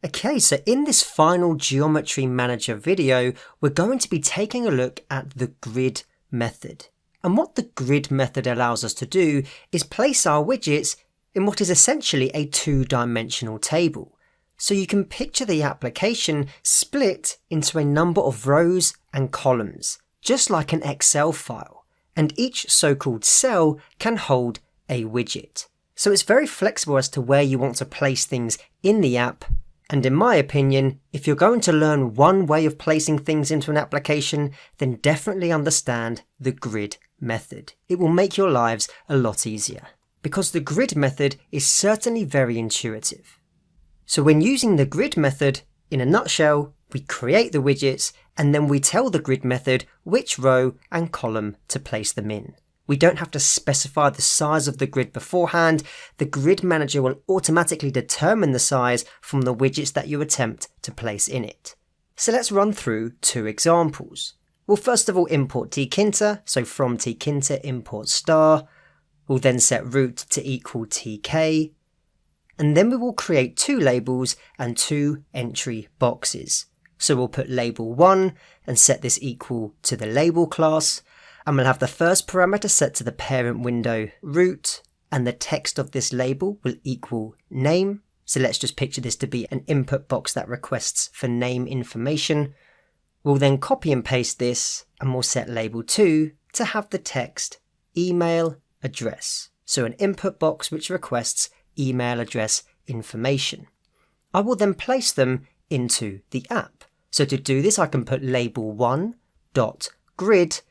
Okay, so in this final Geometry Manager video, we're going to be taking a look at the grid method. And what the grid method allows us to do is place our widgets in what is essentially a two-dimensional table. So you can picture the application split into a number of rows and columns, just like an Excel file. And each so-called cell can hold a widget. So it's very flexible as to where you want to place things in the app. And in my opinion, if you're going to learn one way of placing things into an application, then definitely understand the grid method. It will make your lives a lot easier, because the grid method is certainly very intuitive. So when using the grid method, in a nutshell, we create the widgets and then we tell the grid method which row and column to place them in. We don't have to specify the size of the grid beforehand. The grid manager will automatically determine the size from the widgets that you attempt to place in it. So let's run through two examples. We'll first of all import Tkinter, so from Tkinter import star. We'll then set root to equal tk. And then we will create two labels and two entry boxes. So we'll put label 1 and set this equal to the label class. And we'll have the first parameter set to the parent window root, and the text of this label will equal name. So let's just picture this to be an input box that requests for name information. We'll then copy and paste this, and we'll set label 2 to have the text email address. So an input box which requests email address information. I will then place them into the app. So to do this, I can put label1.grid.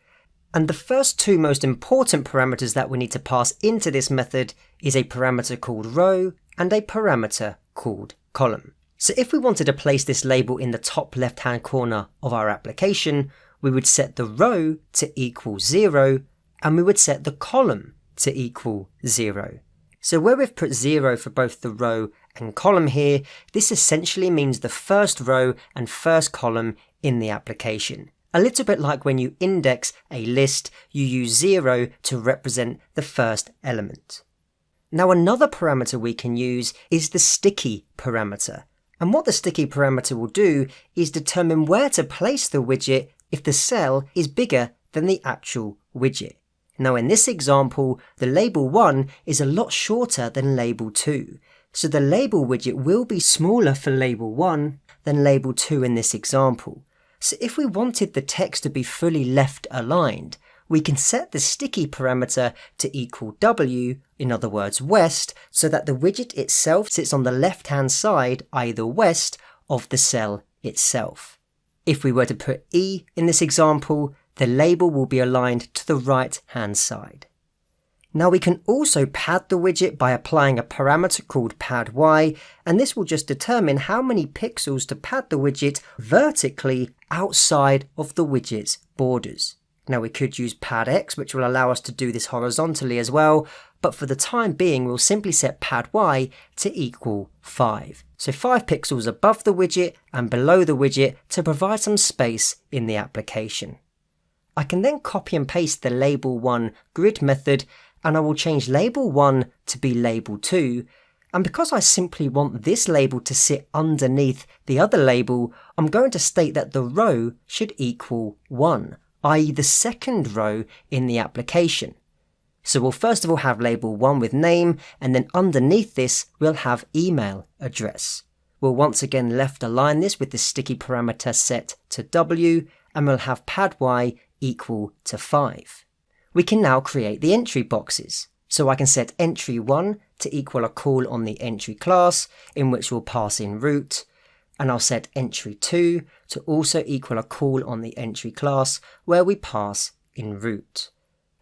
And the first two most important parameters that we need to pass into this method is a parameter called row and a parameter called column. So if we wanted to place this label in the top left-hand corner of our application, we would set the row to equal 0 and we would set the column to equal 0. So where we've put 0 for both the row and column here, this essentially means the first row and first column in the application. A little bit like when you index a list, you use 0 to represent the first element. Now another parameter we can use is the sticky parameter. And what the sticky parameter will do is determine where to place the widget if the cell is bigger than the actual widget. Now in this example, the label 1 is a lot shorter than label 2. So the label widget will be smaller for label 1 than label 2 in this example. So if we wanted the text to be fully left aligned, we can set the sticky parameter to equal W, in other words west, so that the widget itself sits on the left hand side, either west, of the cell itself. If we were to put E in this example, the label will be aligned to the right hand side. Now we can also pad the widget by applying a parameter called padY, and this will just determine how many pixels to pad the widget vertically outside of the widget's borders. Now we could use padX, which will allow us to do this horizontally as well, but for the time being we'll simply set padY to equal 5. So 5 pixels above the widget and below the widget to provide some space in the application. I can then copy and paste the label1 grid method, and I will change label 1 to be label 2, and because I simply want this label to sit underneath the other label, I'm going to state that the row should equal 1, i.e. the second row in the application. So we'll first of all have label 1 with name, and then underneath this we'll have email address. We'll once again left align this with the sticky parameter set to W, and we'll have padY equal to 5. We can now create the entry boxes. So I can set entry 1 to equal a call on the entry class, in which we'll pass in root, and I'll set entry 2 to also equal a call on the entry class, where we pass in root.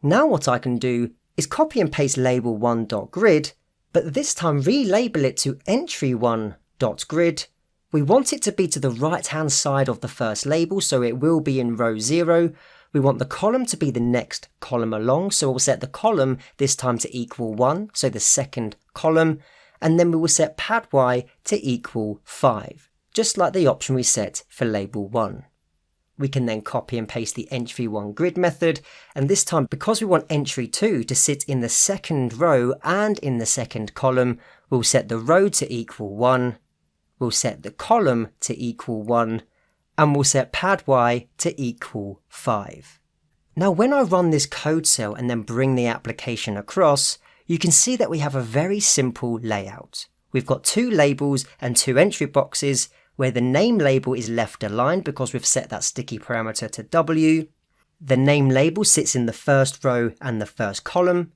Now what I can do is copy and paste label1.grid, but this time relabel it to entry1.grid. We want it to be to the right hand side of the first label, so it will be in row 0. We want the column to be the next column along, so we'll set the column this time to equal 1, so the second column, and then we will set padY to equal 5, just like the option we set for label 1. We can then copy and paste the entry1 grid method, and this time because we want entry 2 to sit in the second row and in the second column, we'll set the row to equal 1. we'll set the column to equal 1, and we'll set pad y to equal 5. Now when I run this code cell and then bring the application across, you can see that we have a very simple layout. We've got 2 labels and 2 entry boxes, where the name label is left aligned because we've set that sticky parameter to W. The name label sits in the first row and the first column.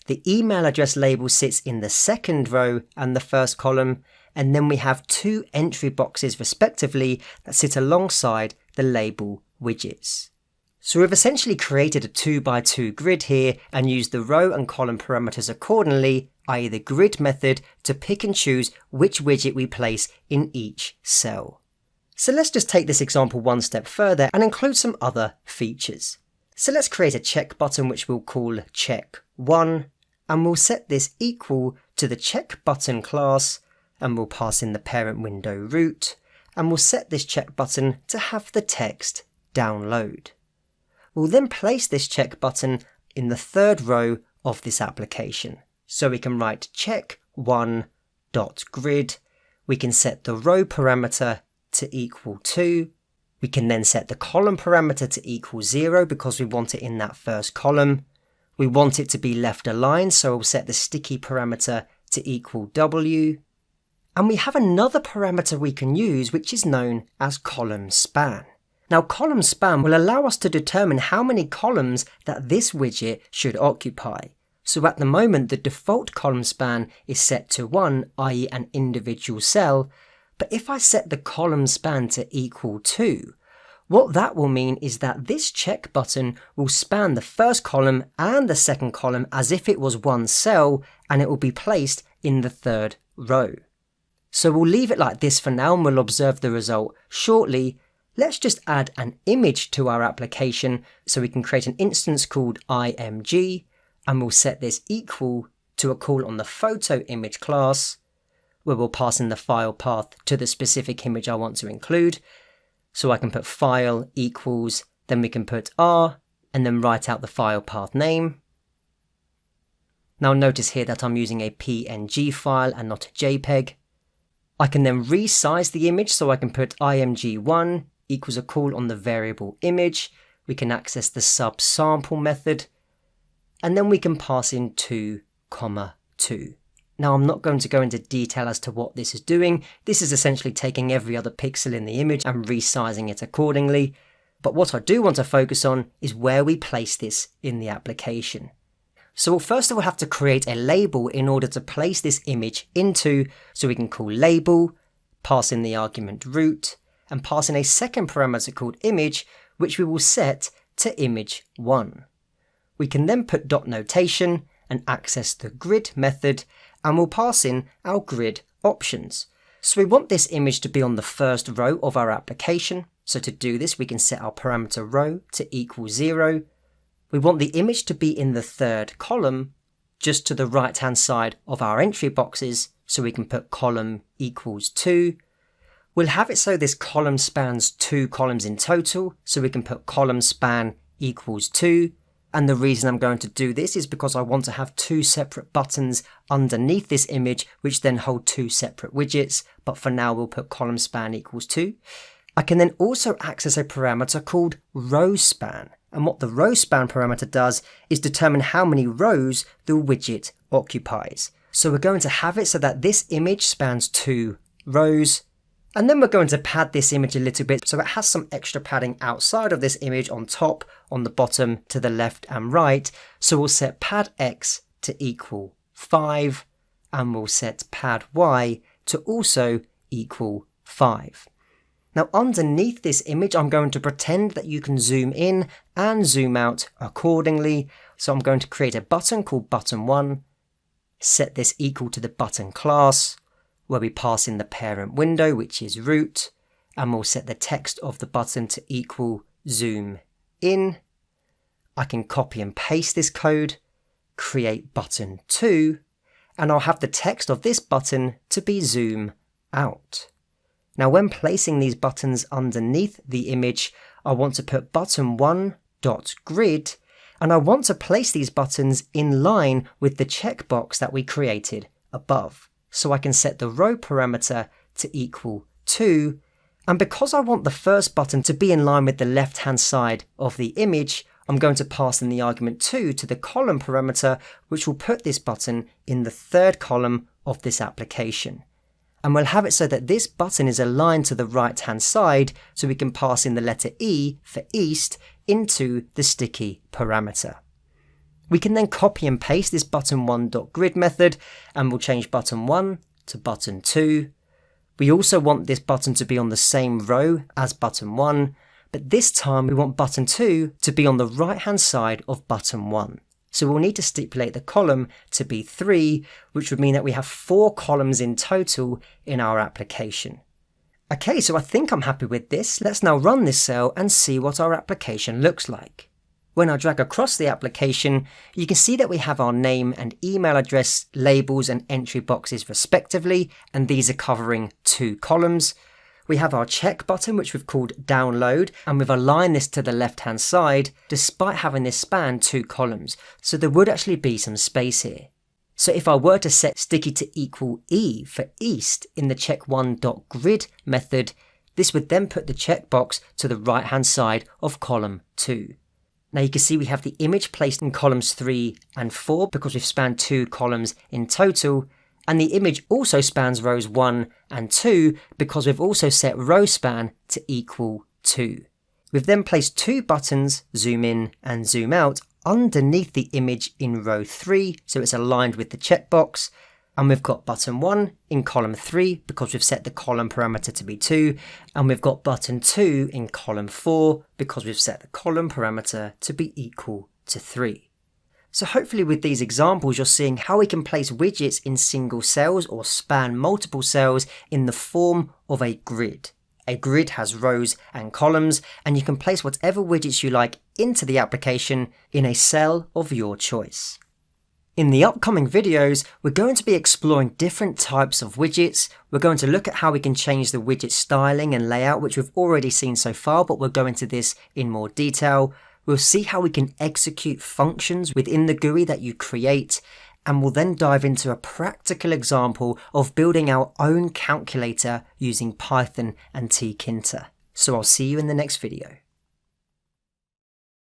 The email address label sits in the second row and the first column. And then we have 2 entry boxes respectively that sit alongside the label widgets. So we've essentially created a 2x2 grid here and used the row and column parameters accordingly, i.e. the grid method, to pick and choose which widget we place in each cell. So let's just take this example one step further and include some other features. So let's create a check button which we'll call check 1, and we'll set this equal to the check button class, and we'll pass in the parent window root, and we'll set this check button to have the text download. We'll then place this check button in the third row of this application. So we can write check1.grid. We can set the row parameter to equal 2. We can then set the column parameter to equal 0 because we want it in that first column. We want it to be left aligned, so we'll set the sticky parameter to equal W. And we have another parameter we can use which is known as column span. Now column span will allow us to determine how many columns that this widget should occupy. So at the moment the default column span is set to 1, i.e. an individual cell, but if I set the column span to equal 2, what that will mean is that this check button will span the first column and the second column as if it was one cell, and it will be placed in the third row. So we'll leave it like this for now and we'll observe the result shortly. Let's just add an image to our application, so we can create an instance called img, and we'll set this equal to a call on the photo image class, where we'll pass in the file path to the specific image I want to include. So I can put file equals, then we can put r, and then write out the file path name. Now notice here that I'm using a PNG file and not a JPEG. I can then resize the image, so I can put img1 equals a call on the variable image. We can access the subsample method, and then we can pass in 2, 2. Now I'm not going to go into detail as to what this is doing. This is essentially taking every other pixel in the image and resizing it accordingly. But what I do want to focus on is where we place this in the application. So we'll first of all have to create a label in order to place this image into, so we can call label, pass in the argument root, and pass in a second parameter called image, which we will set to image1. We can then put dot notation and access the grid method, and we'll pass in our grid options. So we want this image to be on the first row of our application. So to do this, we can set our parameter row to equal 0. We want the image to be in the third column, just to the right hand side of our entry boxes, so we can put column equals 2. We'll have it so this column spans 2 columns in total, so we can put column span equals 2. And the reason I'm going to do this is because I want to have 2 separate buttons underneath this image, which then hold 2 separate widgets. But for now, we'll put column span equals 2. I can then also access a parameter called row span. And what the row span parameter does is determine how many rows the widget occupies. So we're going to have it so that this image spans 2 rows. And then we're going to pad this image a little bit so it has some extra padding outside of this image on top, on the bottom, to the left and right. So we'll set pad x to equal 5, and we'll set pad y to also equal 5. Now underneath this image, I'm going to pretend that you can zoom in and zoom out accordingly. So I'm going to create a button called button1, set this equal to the button class, where we pass in the parent window, which is root, and we'll set the text of the button to equal zoom in. I can copy and paste this code, create button 2, and I'll have the text of this button to be zoom out. Now when placing these buttons underneath the image, I want to put button1.grid, and I want to place these buttons in line with the checkbox that we created above. So I can set the row parameter to equal 2. And because I want the first button to be in line with the left-hand side of the image, I'm going to pass in the argument 2 to the column parameter, which will put this button in the third column of this application. And we'll have it so that this button is aligned to the right-hand side, so we can pass in the letter E for east into the sticky parameter. We can then copy and paste this button1.grid method, and we'll change button1 to button2. We also want this button to be on the same row as button1, but this time we want button2 to be on the right-hand side of button1. So we'll need to stipulate the column to be 3, which would mean that we have 4 columns in total in our application. Okay, so I think I'm happy with this. Let's now run this cell and see what our application looks like. When I drag across the application, you can see that we have our name and email address labels and entry boxes respectively, and these are covering 2 columns. We have our check button, which we've called download, and we've aligned this to the left-hand side, despite having this span 2 columns. So there would actually be some space here. So if I were to set sticky to equal E for east in the check1.grid method, this would then put the checkbox to the right-hand side of column 2. Now you can see we have the image placed in columns 3 and 4 because we've spanned 2 columns in total, and the image also spans rows 1 and 2 because we've also set row span to equal 2. We've then placed 2 buttons, zoom in and zoom out, underneath the image in row 3, so it's aligned with the checkbox. And we've got button 1 in column 3 because we've set the column parameter to be 2, and we've got button 2 in column 4 because we've set the column parameter to be equal to 3. So hopefully with these examples you're seeing how we can place widgets in single cells or span multiple cells in the form of a grid. A grid has rows and columns, and you can place whatever widgets you like into the application in a cell of your choice. In the upcoming videos, we're going to be exploring different types of widgets. We're going to look at how we can change the widget styling and layout, which we've already seen so far, but we'll go into this in more detail. We'll see how we can execute functions within the GUI that you create, and we'll then dive into a practical example of building our own calculator using Python and Tkinter. So I'll see you in the next video.